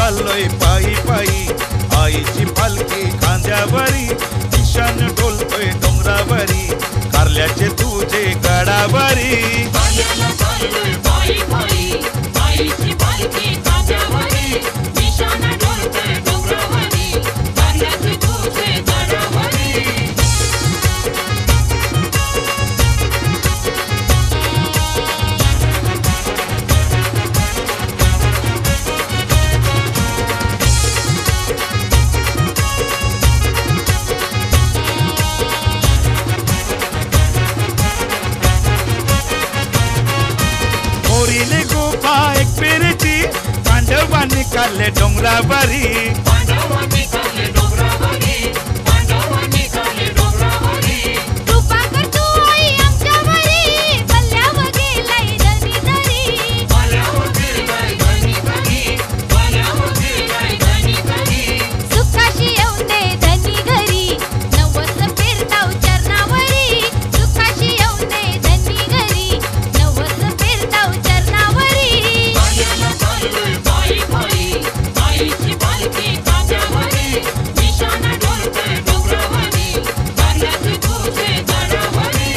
चाललोय पायी पायी, आईची पालखी खांद्यावरी, ईशान डोलतोय डोंगरावरी, कारल्याचे तुझे गडावरी. पायाला चाललोय पायी पायी, आईची पालखी खांद्यावरी, ईशान डोलतोय डोंगरावरी, कारल्याचे तुझे गडावरी. मोरीने गुफा एक पेरेची, पांडवांनी काढले डोंगरावरी, पांडवांनी काढले डोंगरावरी, पांडवांनी काढले डोंगरावरी. कृपा कर तू आई आमच्यावरी, पल्ल्यावर गेलाय धनी धरी. पल्ल्यावर गेलाय धनी धनी, पल्ल्यावर गेलाय धनी धनी. सुखाशी येऊन दे धनी घरी, नवस फिरताव चरणावरी. सुखाशी येऊन दे धनी घरी, नवस फिरताव चरणावरी. पायाला चाललोय पायी पायी, आईची पालखी खांद्यावरी, ईशान डोलतोय डोंगरावरी, कारल्याचे तुझे गडावरी.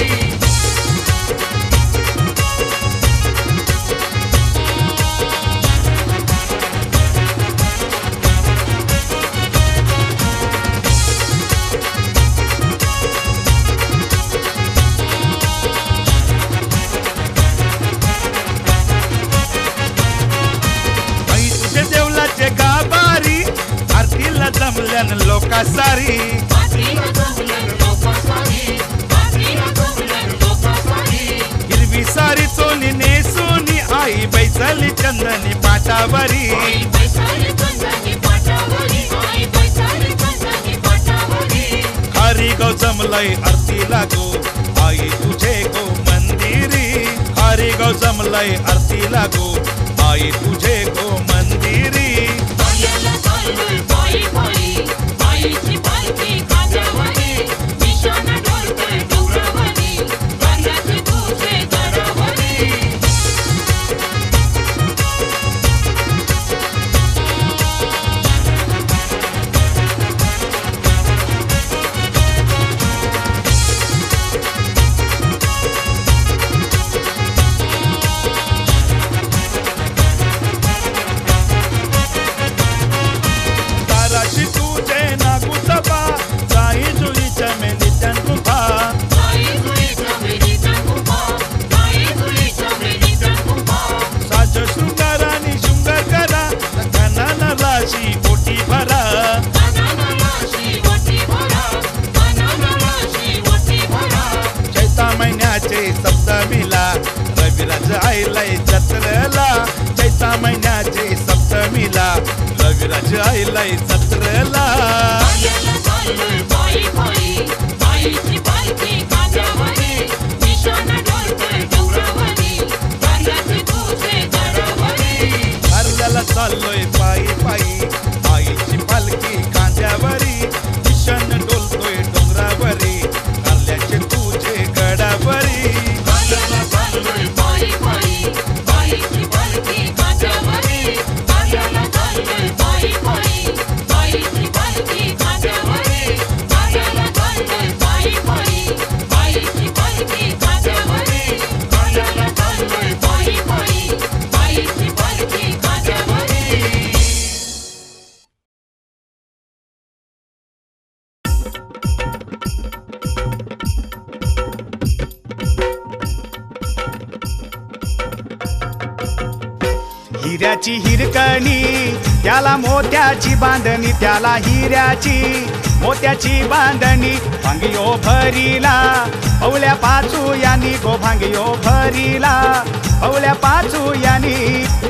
आई तुझे देवलाचे गाभारी, आरतीला जमल्यान लोका सारी. पात्रीला जमल्यान लोका सारी, पात्रीला जमल्यान लोका सारी. हिरवी सारी चोली नेसोनी, आई बैसली चंदनी पाटावरी. आई बैसाली चंदनी पाटावरी, आई बैसाली चंदनी पाटावरी. हरी गौ जमलय आरतीला गो, आई तुझे गो मंदिरी. हरी गौ जमलय आरतीला गो, आई तुझे गो मंदिरी. पायाला चाललोय पायी पायी, आईची पालखी खांद्यावरी, ईशान डोलतोय डोंगरावरी, कारल्याचे तुझे गडावरी. ताराशी तुझे नागू सभा, जाई जुई चमेली चंदुभा. आई जुई चमेली चंदुभा, आई जुई चमेली चंदुभा. साज शृंगारानी शृंगार करा, कानाला राशी ओटी भरा. कानाला राशी ओटी भरा, कानाला राशी ओटी भरा. चैता महिन्याचे सप्तमीला, रविराज आयलाय जत्रेला. चैता महिन्याचे सप्तमीला, रविराज आयलाय जत्रेला. पायाला चाललोय पायी पायी, आईची पालखी खांद्यावरी, ईशान डोलतोय डोंगरावरी, कारल्याचे तुझे गडावरी. कारल्याला चाललोय पायी पायी, आईची पालखी खांद्यावरी, ईशान डोलतोय डोंगरावरी, कारल्याचे तुझे गडावरी. पायाला चाललोय पायी पायी, आईची पालखी खांद्यावरी, कारल्याला चाललोय पायी पायी, आईची पालखी खांद्यावरी, कारल्याला चाललोय पायी पायी, आईची पालखी खांद्यावरी, कारल्याला चाललोय पायी पायी, आईची पालखी खांद्यावरी. हिऱ्याची हिरकणी, त्याला मोत्याची बांधणी, त्याला हिऱ्याची मोत्याची बांधणी. भांगियो भरीला पवल्या पाचू यांनी गो, भांगियो भरीला पवल्या पाचू यांनी.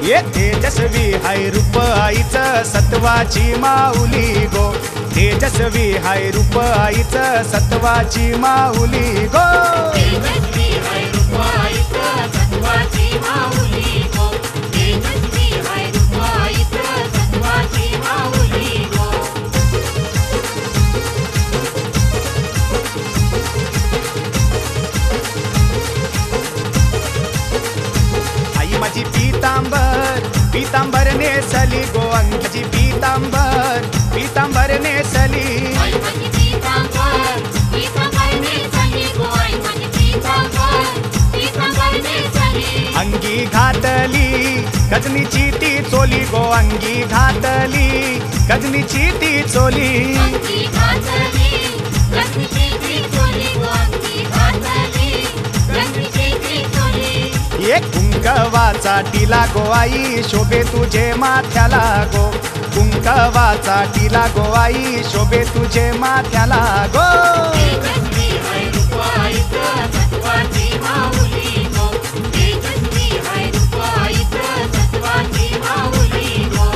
ये तेजस्वी हाय रूप आईचं सत्वाची माऊली गो, तेजस्वी हाय रूप आईचं सत्वाची माऊली गो. तेजस्वी हाय रूप आईचं सत्वाची माऊली गो, तेजस्वी हाय रूप आईचं सत्वाची माऊली गो. आई माझी पीतांबर पीतांबर नेसली गो, अंगाची गजनीची ती चोली गो अंगी घातली, गजनीची ती चोली. अंगी घातली, गजनीची ती चोली गो अंगी घातली, गजनीची ती चोली. एक कुंकवाचा टिला गो आई शोभे तुझे माथ्याला गो, कुंकवाचा टिला गो आई शोभे तुझे माथ्याला गो. तेजस्वी हाय रूप आईचं सत्वाची माऊली गो, तेजस्वी हाय रूप आईचं सत्वाची माऊली गो.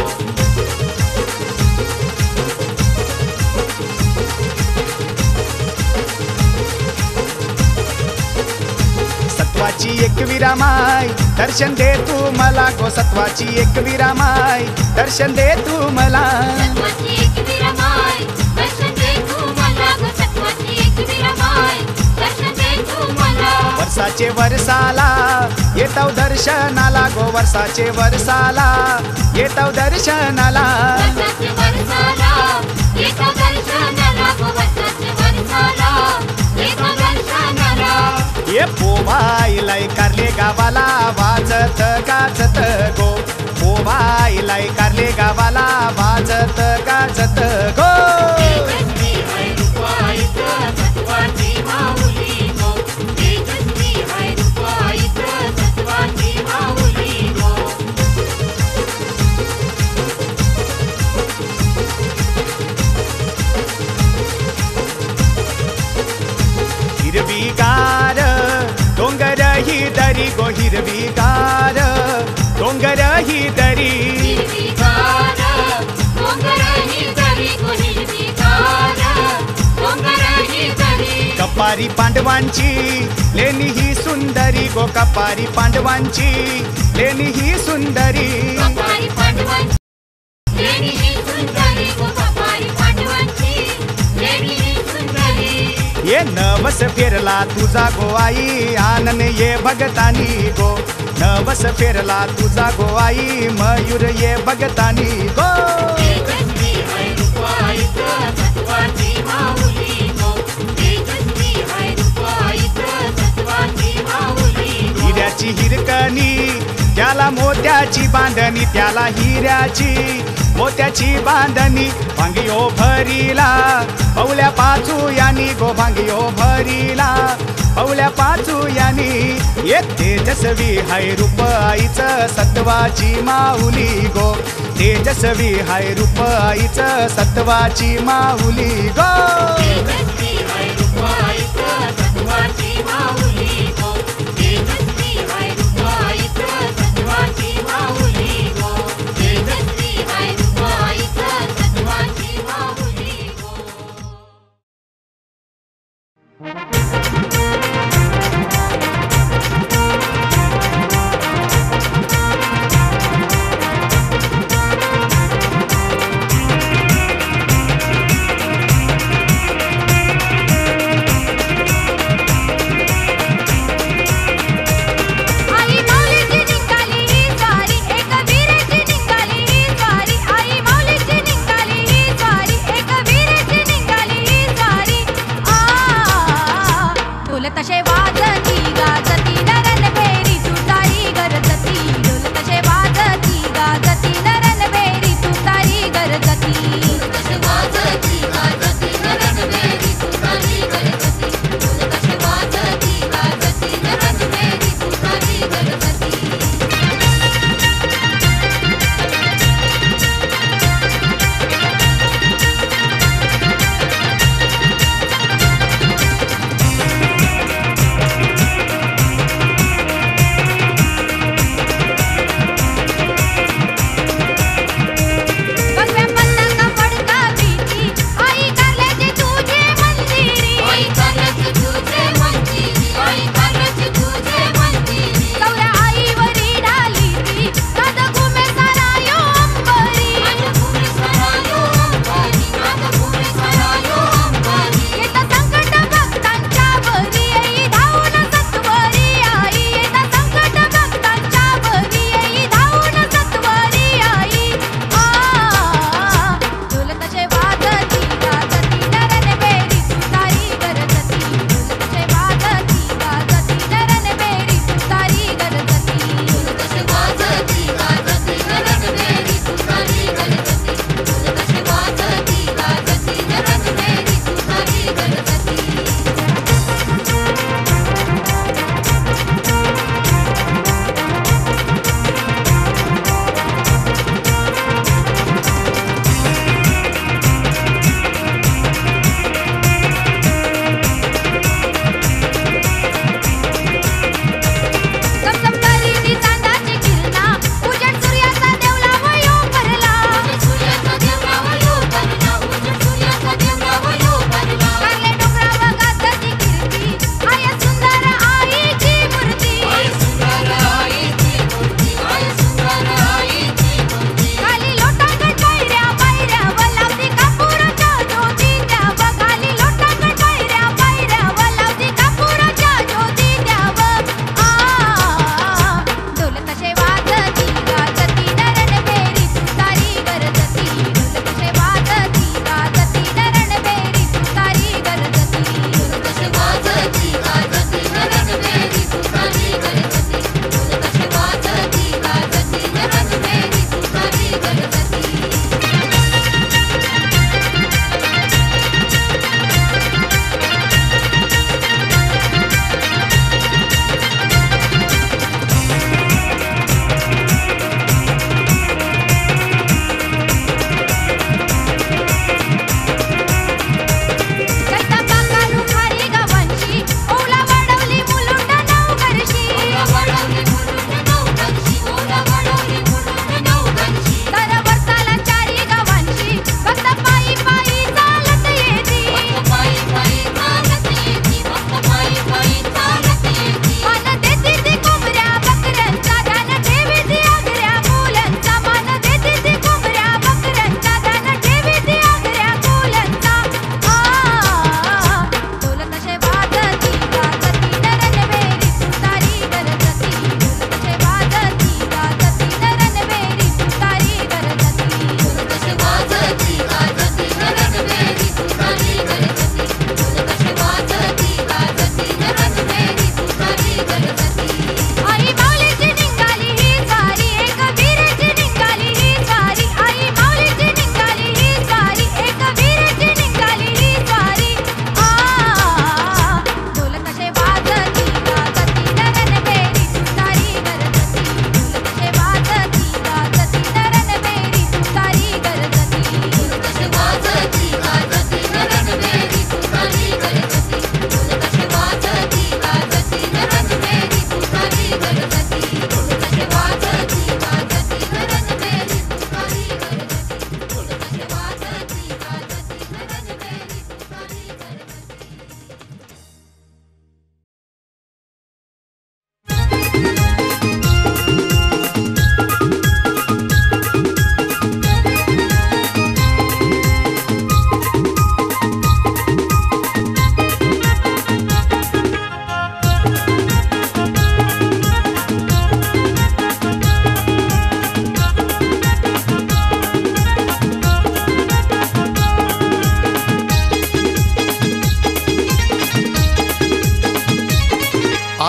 सत्वाची एकविरा माय दर्शन दे तू मला गो, सत्वाची एकविरा माय दर्शन दे तू मला. सत्वाची एकविरा माय दर्शन दे तू मला गो, सत्वाची एकविरा माय दर्शन दे तू मला. वर्षाचे वर्षाला येताव दर्शनाला गो, वर्षाचे वर्षाला येताव दर्शनाला. वर्षाचे वर्षाला येता दर्शनाला गो, वर्षाचे वर्षाला येता दर्शनाला. ये पोवाईलाई कारले गावाला वाजत गाजत गो, पोवाईलाई कारले गावाला वाजत गाजत गो. तेजस्वी हाय रूप आईचं सत्वाची माऊली गो, तेजस्वी हाय रूप आईचं सत्वाची माऊली गो. हिरवीगार डोंगर ही दरी गो, हिरवीगार डोंगर ही दरी. हिरवीगार डोंगर ही दरी गो, हिरवीगार डोंगर ही दरी. कपारी पांडवांची लेणी ही सुंदरी गो, कपारी पांडवांची लेणी ही सुंदरी. कपारी पांडवांची लेणी ही सुंदरी गो, कपारी पांडवांची लेणी ही सुंदरी. ये नवस फेरला तुझा गो आई आनन ये भगतानी गो, नवस फेरला तुझा गो आई मयूर ये भगतानी गो. तेजस्वी हाय रूप आईचं सत्वाची माऊली गो, तेजस्वी हाय रूप आईचं सत्वाची माऊली गो. हिऱ्याची हिरकणी त्याला मोत्याची बांधणी, त्याला हिऱ्याची मोत्याची बांधणी. भांगियो भरीला पवल्या पाचू यानी गो, भांगियो भरीला पवल्या पाचू यानी. ये तेजस्वी हाय रूप आईचं सत्वाची माऊली गो, तेजस्वी हाय रूप आईचं सत्वाची माऊली गो. तेजस्वी हाय रूप आईचं सत्वाची माऊली गो, तेजस्वी हाय रूप आईचं सत्वाची माऊली गो, तेजस्वी हाय रूप आईचं सत्वाची माऊली गो.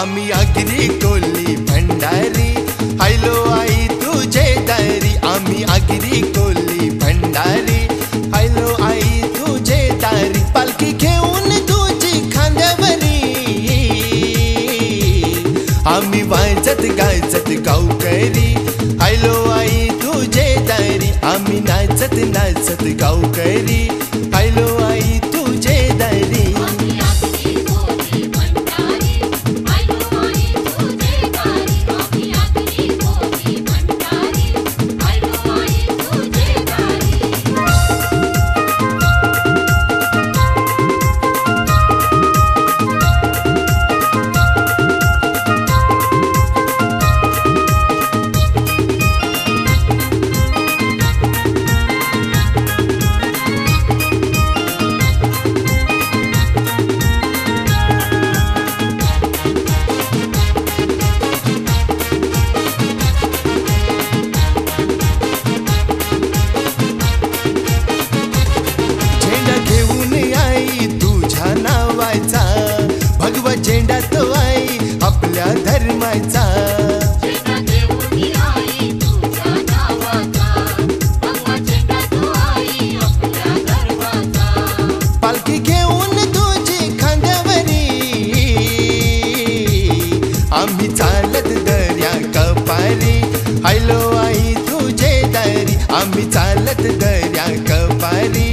आम्ही आगरी कोली भंडारी आयलो आई तुझे दारी आम्ही आगरी कोली भंडारी आयलो आई तुझे दारी पालखी घेऊन तुझी खांद्यावरी आम्ही वाजत गाजत गावकरी आयलो आई तुझे दारी आम्ही नाचत नाचत गावकरी आयलो आई तुझे दारी आम्ही आगरी कोली भंडारी आयलो आई तुझे दारी आम्ही आगरी कोली भंडारी आयलो आई तुझे दारी झेंडा घेऊन आई तुझ्या नावाचा भगवा झेंडा तो आई आपल्या धर्माचा झेंडा घेऊन आई तुझ्या नावाचा भगवा झेंडा तो आई आपल्या धर्माचा पालखी घेऊन तुझी खांद्यावरी आम्ही चालत दर्या कपारी आयलो आई तुझे दारी आम्ही चालत दर्या कपारी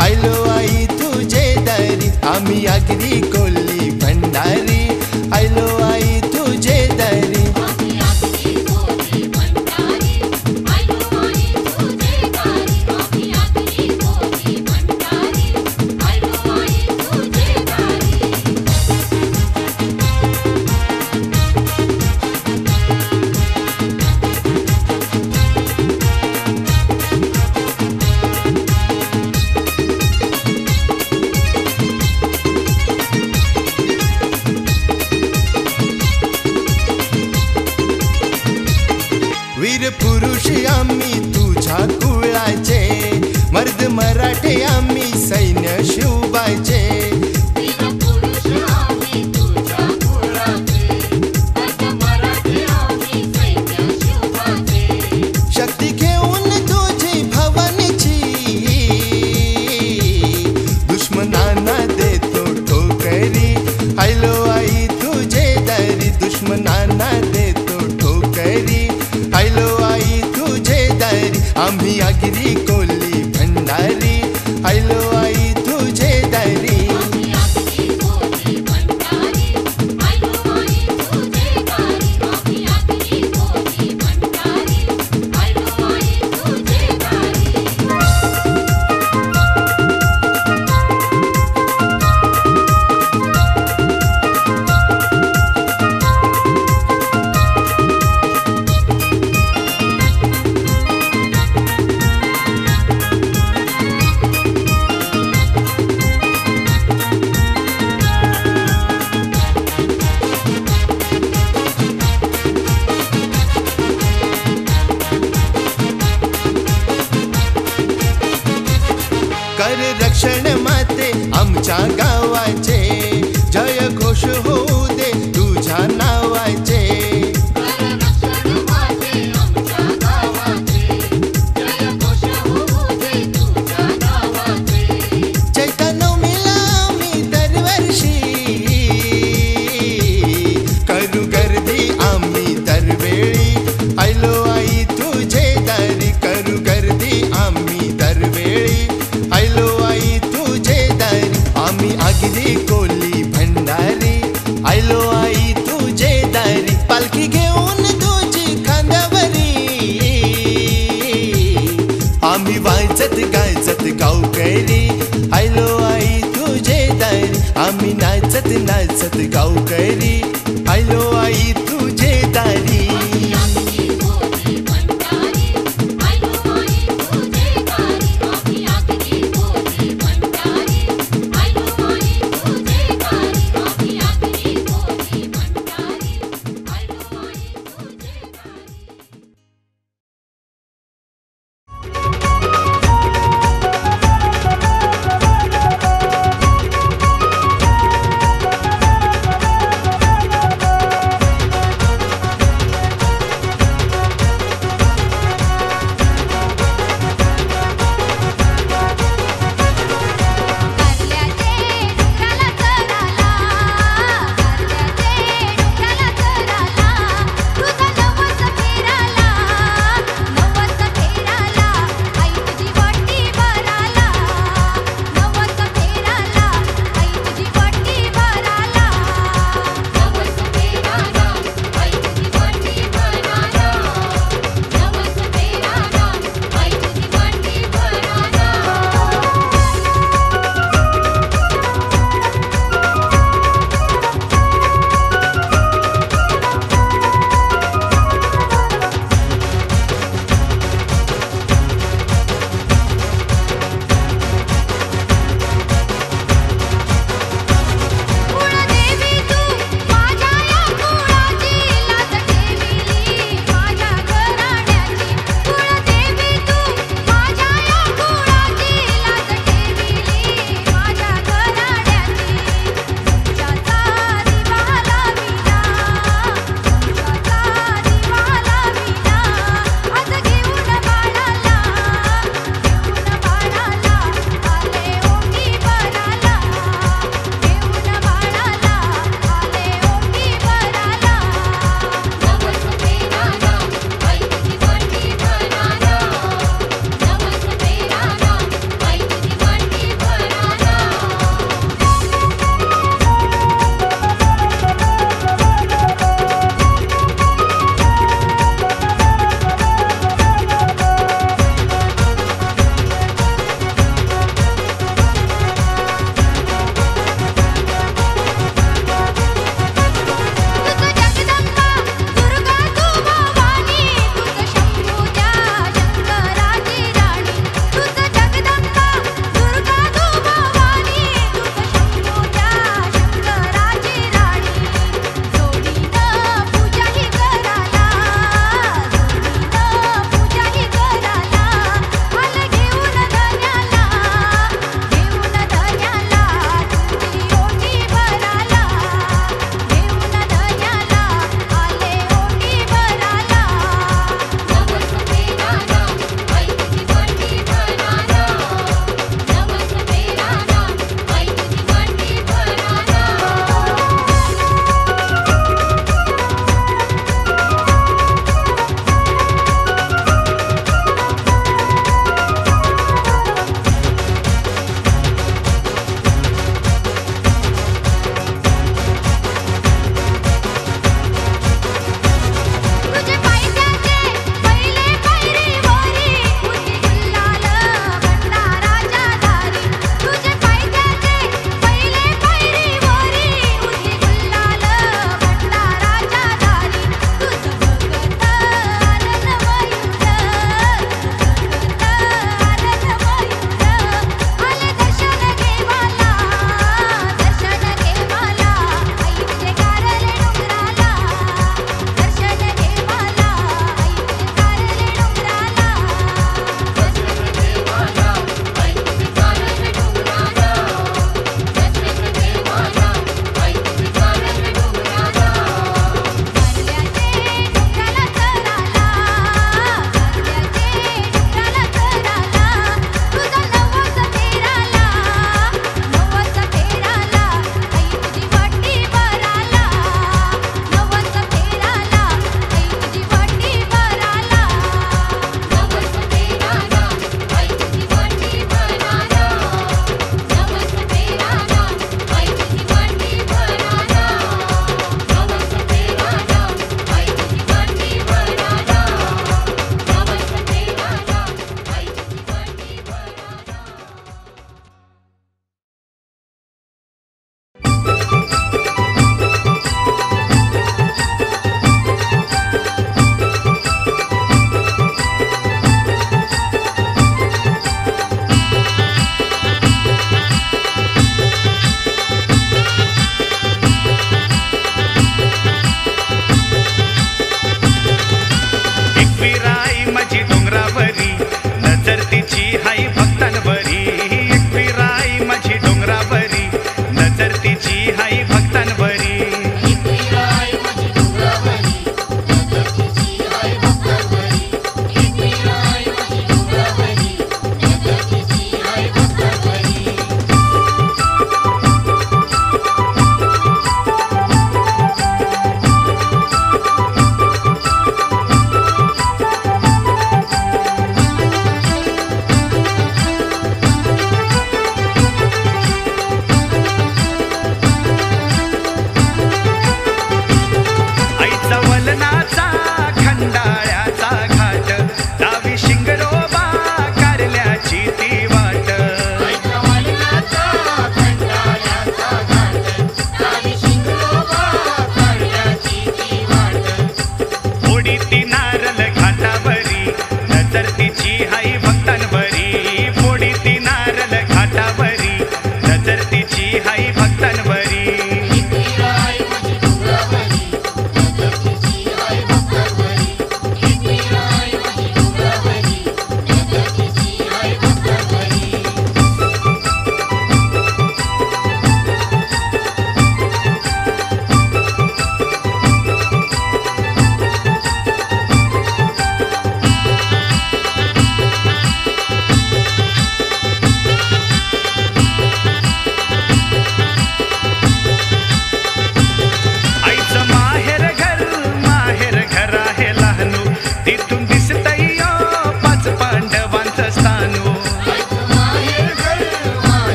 आयलो आई तुझे दारी आम्ही आगरी कोली भंडारी आयलो आई तुझे दारी आम्ही आगरी कोली भंडारी आयलो आई तुझे दारी आम्ही आगरी कोली भंडारी आयलो आई तुझे दारी वीर पुरुष आम्ही तुझ्या कुळाचे मर्द मराठे आम्ही सैन्य शिवबाचे वीर पुरुष आम्ही तुझ्या कुळाचे मर्द मराठे आम्ही सैन्य शिवबाचे शक्ती घेऊन तुझी भवानीची दुश्मनांना देतो ठोकरी आयलो आई तुझे दारी दुश्मनांना देतो ठोकरी आयलो आई तुझे दारी आम्ही आगरी कोली भंडारी आयलो आई तुझे दारी आम्ही आगरी कोली भंडारी आयलो आई तुझे दारी आम्ही आगरी कोली भंडारी आयलो आई तुझे दारी कर रक्षण माते आमच्या गावाचे जय घोष होऊ दे तुझ्या नावाचे रक्षण माझे आमच्या गावाचे जय घोष होऊ दे तुझ्या नावाचे चैतन्यला आम्ही दरवर्षी करू गर्दी आम्ही दरवेळी आयलो आई तुझे दारी करू गर्दी आम्ही दरवेळी आयलो आई तुझे दारी आम्ही आगरी कोली भंडारी आयलो आई तुझे दारी पालखी घेऊन तुझी खांद्यावरी आम्ही वाजत गाजत गावकरी आयलो आई तुझे दारी आम्ही नाचत नाचत गावकरी आयलो आई तुझे दारी आम्ही आगरी कोली भंडारी आयलो आई तुझे दारी आम्ही आगरी कोली भंडारी आयलो आई तुझे दारी आम्ही आगरी कोली भंडारी आयलो आई तुझे दारी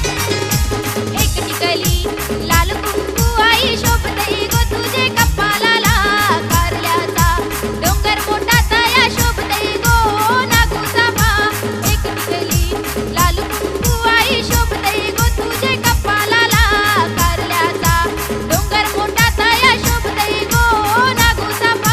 एक टिकली लाल कुंकू आई शोभते गो तुझे कपालाला कारल्याचा डोंगर मोठा तया शोभते गो नागूचा बा एक टिकली लाल कुंकू आई शोभते गो तुझे कपालाला कारल्याचा डोंगर मोठा तया शोभते गो नागूचा बा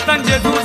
निकेतन जेजुरी